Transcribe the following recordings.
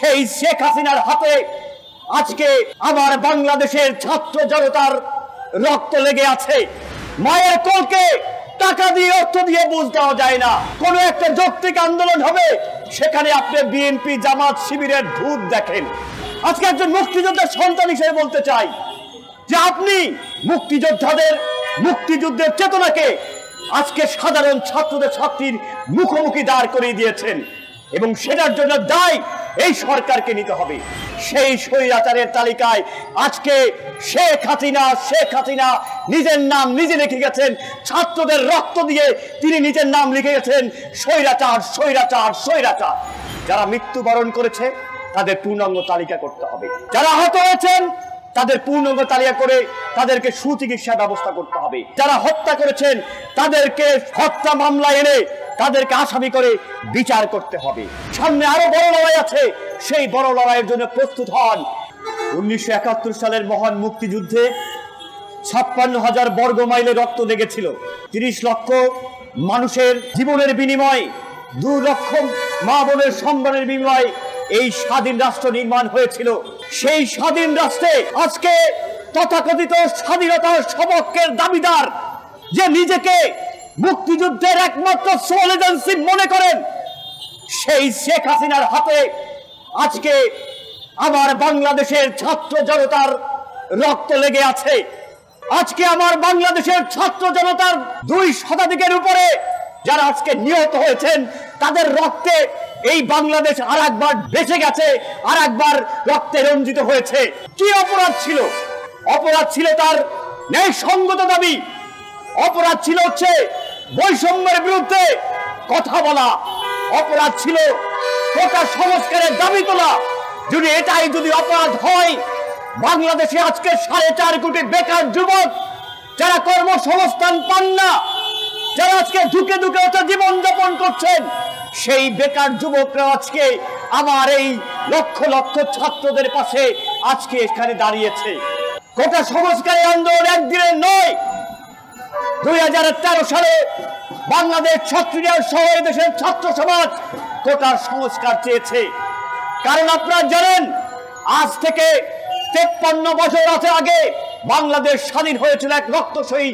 সেই শেখ হাসিনার হাতে আজকে আমার বাংলাদেশের ছাত্র জনতার রক্ত লেগে আছে। মায়ের কোলকে টাকা দিয়ে অর্থ দিয়ে বুঝ দেওয়া যায় না। কোন একটা যৌক্তিক আন্দোলন হবে, সেখানে আপনি বিএনপি জামাত শিবিরের ধূপ দেখেন। আজকে একজন মুক্তিযোদ্ধার সন্তান হিসেবে বলতে চাই যে আপনি মুক্তিযুদ্ধের চেতনাকে আজকে সাধারণ ছাত্রদের ছাত্রীর মুখোমুখি দাঁড় করিয়ে দিয়েছেন, এবং সেটার জন্য দায় এই সরকারকে নিতে হবে। সেই স্বৈরাচারের তালিকায় আজকে শেখ হাসিনা নিজের নাম নিজে লিখে গেছেন। ছাত্রদের রক্ত দিয়ে তিনি নিজের নাম লিখে গেছেন স্বৈরাচার। যারা মৃত্যুবরণ করেছে তাদের পূর্ণাঙ্গ তালিকা করতে হবে, যারা আহত হয়েছেন তাদের পূর্ণাঙ্গ তালিকা করে তাদেরকে সুচিকিৎসা ব্যবস্থা করতে হবে, যারা হত্যা করেছেন তাদেরকে হত্যা মামলা এনে তাদেরকে আসামি করে বিচার করতে হবে। সামনে আরো বড় লড়াই আছে, সেই বড় লড়াইয়ের জন্য প্রস্তুত হন। 1971 সালের মহান মুক্তিযুদ্ধে 56,000 বর্গ মাইলে রক্ত লেগেছিল। 30 লক্ষ মানুষের জীবনের বিনিময়, 2 লক্ষ মা বোনের সম্মানের বিনিময় এই স্বাধীন রাষ্ট্র নির্মাণ হয়েছিল। সেই স্বাধীন রাষ্ট্রে আজকে তথাকথিত স্বাধীনতার সপক্ষের দাবিদার যে নিজেকে মুক্তিযুদ্ধের একমাত্র সোল এজেন্সি মনে করেন, সেই শেখ হাসিনার হাতে আজকে আমার বাংলাদেশের ছাত্র জনতার রক্ত লেগে আছে। আজকে আমার বাংলাদেশের ছাত্র জনতার 2 শতাধিকের উপরে যারা আজকে নিহত হয়েছেন, তাদের রক্তে এই বাংলাদেশ আরেকবার বেঁচে গেছে, আরেকবার রক্তে রঞ্জিত হয়েছে। কি অপরাধ ছিল? অপরাধ ছিল তার ন্যায়সঙ্গত দাবি, অপরাধ ছিল হচ্ছে বৈষম্যের বিরুদ্ধে কথা বলা, অপরাধ ছিল কোটা সংস্কারের দাবি তোলা। যদি অপরাধ হয়, বাংলাদেশে আজকে 4.5 কোটি বেকার যুবক যারা কর্মসংস্থান পান না, যারা আজকে ধুকে জীবন যাপন করছেন, সেই বেকার যুবকরা আজকে আমার এই লক্ষ লক্ষ ছাত্রদের পাশে আজকে এখানে দাঁড়িয়েছে। কোটা সংস্কারের আন্দোলন একদিনের নয়। 2013 সালে বাংলাদেশ ছাত্রীরা সহ দেশের ছাত্র সমাজ কোটার সংস্কার চেয়েছে। কারণ আপনারা জানেন, আজ থেকে 53 বছর আগে বাংলাদেশ স্বাধীন হয়েছিল এক রক্তক্ষয়ী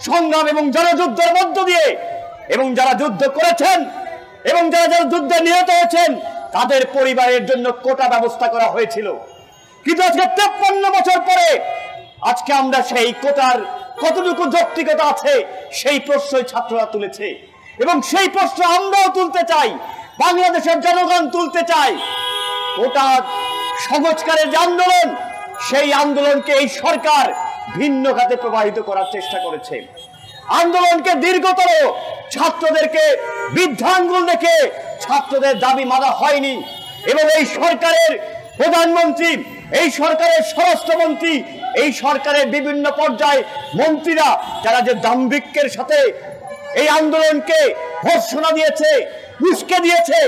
সংগ্রাম এবং জনযুদ্ধের মধ্য দিয়ে, এবং যারা যুদ্ধ করেছেন এবং যারা যুদ্ধে নিহত হয়েছেন তাদের পরিবারের জন্য কোটা ব্যবস্থা করা হয়েছিল। কিন্তু আজকে 53 বছর পরে আজকে আমরা সেই কোটার কতটুকু যৌক্তিকতা আছে সেই প্রশ্নই ছাত্ররা তুলেছে, এবং সেই প্রশ্ন আমরাও তুলতে চাই, বাংলাদেশের জনগণ তুলতে চাই। কোটা সংস্কারের যে আন্দোলন, সেই আন্দোলনকে এই সরকার ভিন্ন খাতে প্রবাহিত করার চেষ্টা করেছে। আন্দোলনকে দীর্ঘতর, ছাত্রদেরকে বৃদ্ধাঙ্গুল দেখে ছাত্রদের দাবি মানা হয়নি, এবং এই সরকারের প্রধানমন্ত্রী, এই সরকারের স্বরাষ্ট্রমন্ত্রী, এই সরকারের বিভিন্ন পর্যায়ে মন্ত্রীরা যারা যে দাম্ভিক্যের সাথে এই আন্দোলনকে ঘোষণা দিয়েছে, উস্কে দিয়েছে,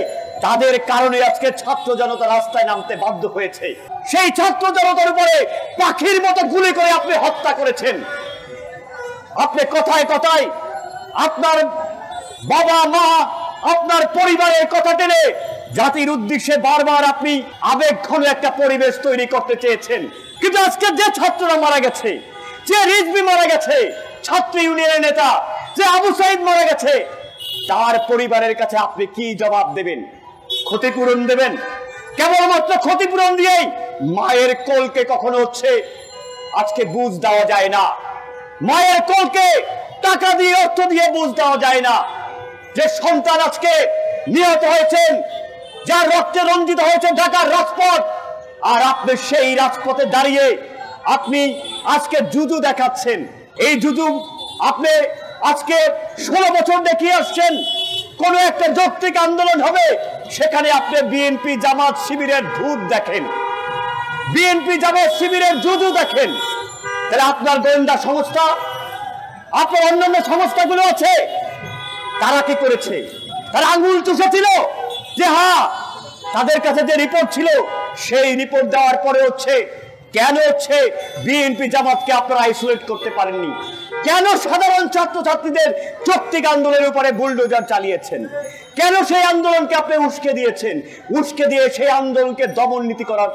তাদের কারণে আজকে ছাত্র জনতা রাস্তায় নামতে বাধ্য হয়েছে। সেই ছাত্র জনতার উপরে পাখির মতো গুলি করে আপনি হত্যা করেছেন। আপনি কথায় কথায় আপনার বাবা মা, আপনার পরিবারের কথা টেনে জাতির উদ্দেশ্যে বারবার আপনি আবেগঘন একটা পরিবেশ তৈরি করতে চেয়েছেন। কিন্তু আজকে যে ছাত্ররা মারা গেছে, যে রিজভী মারা গেছে, ছাত্র ইউনিয়নের নেতা যে আবু সাইদ মারা গেছে, তার পরিবারের কাছে আপনি কি জবাব দেবেন? ক্ষতিপূরণ দেবেন? কেবলমাত্র ক্ষতিপূরণ দিয়েই মায়ের কোলকে কখনো হচ্ছে আজকে বুঝ দেওয়া যায় না। মায়ের কোলকে টাকা দিয়ে অর্থ দিয়ে বুঝ দেওয়া যায় না। যে সন্তান আজকে নিহত হয়েছেন, যার রক্তে রঞ্জিত হয়েছে ঢাকার রাজপথ, আর আপনি সেই রাজপথে দাঁড়িয়ে আপনি আজকে জুজু দেখাচ্ছেন। এই জুজু আপনি আজকে 16 বছর দেখিয়ে আসছেন। কোন একটা যৌক্তিক আন্দোলন হবে, সেখানে আপনি বিএনপি জামাত শিবিরের ধূপ দেখেন, বিএনপি জামাত শিবিরের জুজু দেখেন। তাহলে আপনার গোয়েন্দা সংস্থা, আপনার অন্যান্য সংস্থাগুলো আছে, তারা কি করেছে? তারা আঙুল চুষেছিল যে হ্যাঁ, তাদের কাছে যে রিপোর্ট ছিল সেই রিপোর্ট দেওয়ার পরে হচ্ছে কেন হচ্ছে বিএনপি জামাতকে আপনারা আইসোলেট করতে পারেননি? কেন সাধারণ ছাত্রছাত্রীদের যৌক্তিক আন্দোলনের উপরে বুলডোজার চালিয়েছেন? কেন সেই আন্দোলনকে আপনি উস্কে দিয়েছেন? উস্কে দিয়ে সেই আন্দোলনকে দমন নীতি করার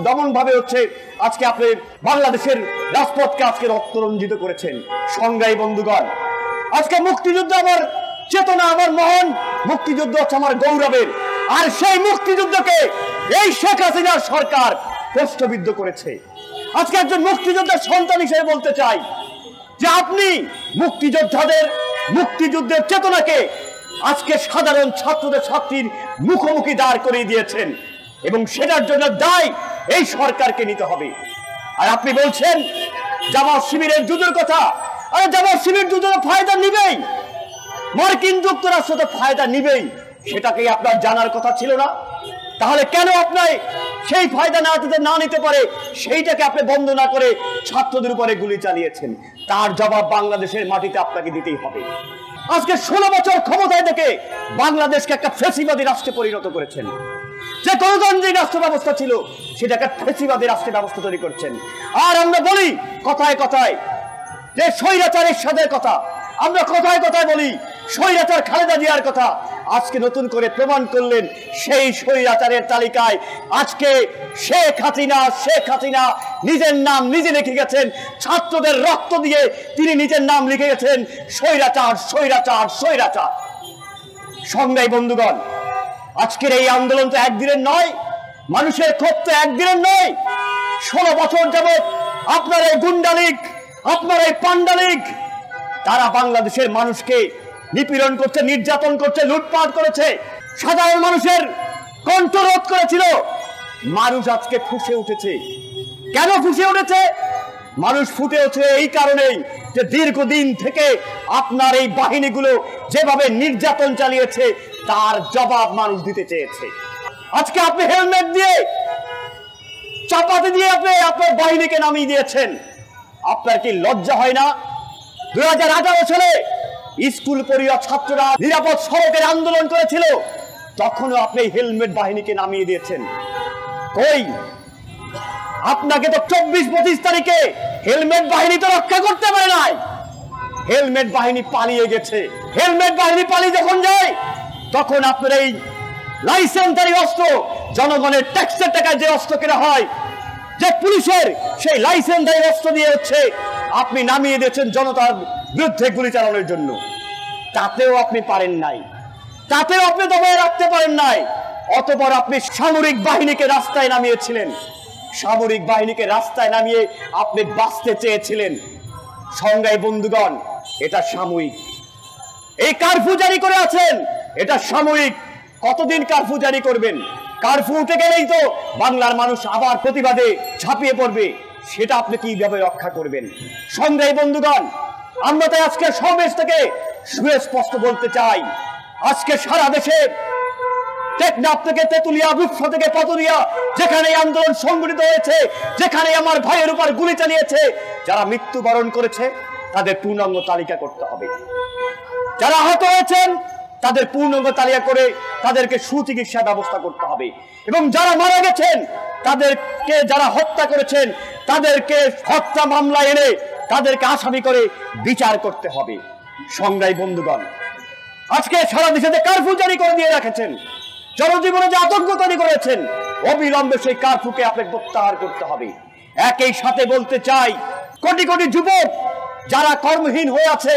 দমন ভাবে হচ্ছে আজকে আপনি বাংলাদেশের রাজপথকে আজকে রক্তরঞ্জিত করেছেন। সংগ্রামী বন্ধুগণ, আজকে মুক্তিযুদ্ধ আমার চেতনা, আমার মহান মুক্তিযুদ্ধ হচ্ছে আমার গৌরবের। আর সেই মুক্তিযুদ্ধকে এই শেখ হাসিনার সরকার প্রশ্নবিদ্ধ করেছে। আজকে একজন মুক্তিযোদ্ধার সন্তান হিসেবে বলতে চাই যে আপনি মুক্তিযুদ্ধের চেতনাকে আজকে সাধারণ ছাত্রদের ছাত্রীর মুখোমুখি দাঁড় করিয়ে দিয়েছেন এবং সেটার জন্য দায় এই সরকারকে নিতে হবে। আর আপনি বলছেন জামাত শিবিরের যুদ্ধের কথা। আরে জামাত শিবির যুদ্ধের ফায়দা নিবেই, মার্কিন যুক্তরাষ্ট্র তো ফায়দা নিবেই, সেটাকে আপনার জানার কথা ছিল না? তাহলে কেন আপনার সেই ফায়দা না নিতে পারে সেইটাকে আপনি বন্ধ না করে ছাত্রদের উপরে গুলি চালিয়েছেন? তার জবাব বাংলাদেশের মাটিতে আপনাকে দিতেই হবে। আজকে 16 বছর ক্ষমতায় থেকে বাংলাদেশকে একটা ফ্যাসিবাদী রাষ্ট্রে পরিণত করেছেন। যে গণতান্ত্রিক রাষ্ট্র ব্যবস্থা ছিল সেটাকে ফ্যাসিবাদী রাষ্ট্রের ব্যবস্থা তৈরি করছেন। আর আমরা বলি কথায় কথায় যে স্বৈরাচারের সাথে কথা, আমরা কথায় কথায় বলি স্বৈরাচার খালেদা জিয়ার কথা। আজকে নতুন করে প্রমাণ করলেন সেই স্বৈরাচারের তালিকায় আজকে শেখ হাসিনা নিজের নাম নিজে লিখে গেছেন। ছাত্রদের রক্ত দিয়ে তিনি নিজের নাম লিখে গেছেন স্বৈরাচার। সংগ্রামী বন্ধুগণ, আজকের এই আন্দোলন তো একদিনের নয়, মানুষের ক্ষোভ তো একদিনের নয়। 16 বছর যাবৎ আপনার এই গুন্ডা লীগ, আপনার এই পান্ডা লীগ, তারা বাংলাদেশের মানুষকে নিপীড়ন করছে, নির্যাতন করছে, লুটপাট করেছে, সাধারণ মানুষের কণ্ঠরোধ করেছিল। মানুষ আজকে ফুঁসে উঠেছে। কেন ফুঁসে উঠেছে? মানুষ ফুটে উঠেছে এই কারণেই যে দীর্ঘদিন থেকে আপনার এই বাহিনীগুলো যেভাবে নির্যাতন চালিয়েছে তার জবাব মানুষ দিতে চেয়েছে। আজকে আপনি হেলমেট দিয়ে চাপাতি দিয়ে আপনি আপনার বাহিনীকে নামিয়ে দিয়েছেন। আপনার কি লজ্জা হয় না? 2018 সালে স্কুল পড়ুয়া ছাত্ররা নিরাপদ সড়কের আন্দোলন করেছিল, তখনও আপনি হেলমেট বাহিনীকে নামিয়ে দিয়েছেন। কই, আপনাকে তো 24-25 তারিখে হেলমেট বাহিনী তো রক্ষা করতে পারে নাই। হেলমেট বাহিনী পালিয়ে গেছে। হেলমেট বাহিনী পালিয়ে যখন যায় তখন আপনার এই লাইসেন্সধারী অস্ত্র, জনগণের ট্যাক্সের টাকায় যে অস্ত্র কেনা হয়, যে পুলিশের সেই লাইসেন্সধারী অস্ত্র দিয়ে হচ্ছে আপনি নামিয়ে দিয়েছেন জনতার বিরুদ্ধে গুলি চালানোর জন্য। তাতেও আপনি পারেন নাই, তাতেও আপনি দবায় রাখতে পারেন নাই। অতঃপর আপনি সামরিক বাহিনীকে রাস্তায় নামিয়েছিলেন। সামরিক বাহিনীকে রাস্তায় নামিয়ে আপনি বাঁচতে চেয়েছিলেন। সংগ্রামী বন্ধুগণ, এটা সাময়িক। এই কারফিউ জারি করে আছেন, এটা সাময়িক। কতদিন কারফিউ জারি করবেন? কারফিউ উঠে গেলেই তো বাংলার মানুষ আবার প্রতিবাদে ঝাঁপিয়ে পড়বে। সেটা আপনি কিভাবে রক্ষা করবেন? সংগ্রামী বন্ধুগণ, আমরা তাই আজকে সমাবেশ থেকে সুস্পষ্ট বলতে চাই, আজকে সারা দেশে টেকনাফ থেকে তেতুলিয়া, রূপসা থেকে পাতুরিয়া, যেখানে আন্দোলন সংগঠিত হয়েছে, যেখানে আমার ভাইয়ের উপর গুলি চালিয়েছে, যারা মৃত্যুবরণ করেছে তাদের পূর্ণাঙ্গ তালিকা করতে হবে। যারা আহত হয়েছেন তাদের পূর্ণাঙ্গ তালিকা করে তাদেরকে সুচিকিৎসা ব্যবস্থা করতে হবে। এবং যারা মারা গেছেন, তাদেরকে যারা হত্যা করেছেন তাদেরকে হত্যা মামলা এনে তাদেরকে আসামি করে বিচার করতে হবে। সংগ্রামী বন্ধুগণ, আজকে সারা দেশে কারফিউ জারি করে দিয়ে রেখেছেন, জনজীবনে যে আতঙ্ক তৈরি করেছেন, অবিলম্বে সেই কারফিউকে আপনাকে প্রত্যাহার করতে হবে। একই সাথে বলতে চাই, কোটি কোটি যুবক যারা কর্মহীন হয়ে আছে,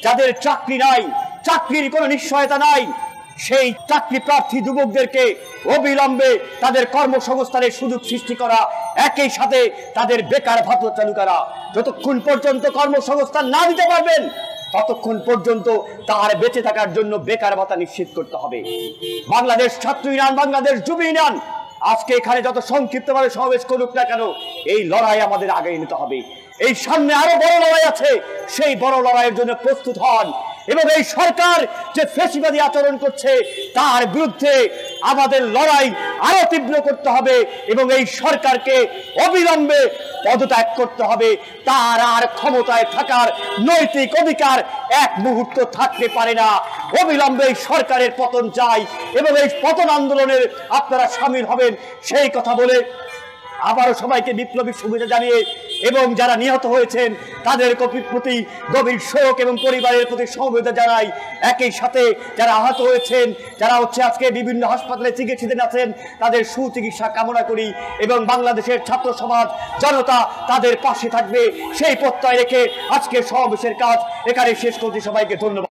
যাদের চাকরি নাই, চাকরির কোনো নিশ্চয়তা নাই, সেই চাকরি প্রার্থী যুবকদেরকে অবিলম্বে তাদের কর্মসংস্থানের সুযোগ সৃষ্টি করা, একই সাথে তাদের বেকার ভাতা চালু করা। যতক্ষণ পর্যন্ত কর্মসংস্থান না দিতে পারবেন ততক্ষণ পর্যন্ত তার বেঁচে থাকার জন্য বেকার ভাতা নিশ্চিত করতে হবে। বাংলাদেশ ছাত্র ইউনিয়ন, বাংলাদেশ যুব ইউনিয়ন আজকে এখানে যত সংক্ষিপ্তভাবে সমাবেশ করুক না কেন, এই লড়াই আমাদের আগে নিতে হবে। এই সামনে আরো বড় লড়াই আছে, সেই বড় লড়াইয়ের জন্য প্রস্তুত হন। এবং এই সরকার যে ফ্যাসিবাদী আচরণ করছে তার বিরুদ্ধে আমাদের লড়াই আরো তীব্র করতে হবে এবং এই সরকারকে অবিলম্বে পদত্যাগ করতে হবে। তার আর ক্ষমতায় থাকার নৈতিক অধিকার এক মুহূর্ত থাকতে পারে না। অবিলম্বে এই সরকারের পতন চাই এবং এই পতন আন্দোলনের আপনারা সামিল হবেন, সেই কথা বলে আবারও সবাইকে বিপ্লবী শুভেচ্ছা জানিয়ে এবং যারা নিহত হয়েছেন তাদের প্রতি গভীর শোক এবং পরিবারের প্রতি সমবেদনা জানাই। একই সাথে যারা আহত হয়েছেন, যারা আজকে বিভিন্ন হাসপাতালে চিকিৎসাধীন আছেন, তাদের সুচিকিৎসা কামনা করি এবং বাংলাদেশের ছাত্র সমাজ জনতা তাদের পাশে থাকবে সেই প্রত্যয় রেখে আজকের সমাবেশের কাজ এখানে শেষ করছি। সবাইকে ধন্যবাদ।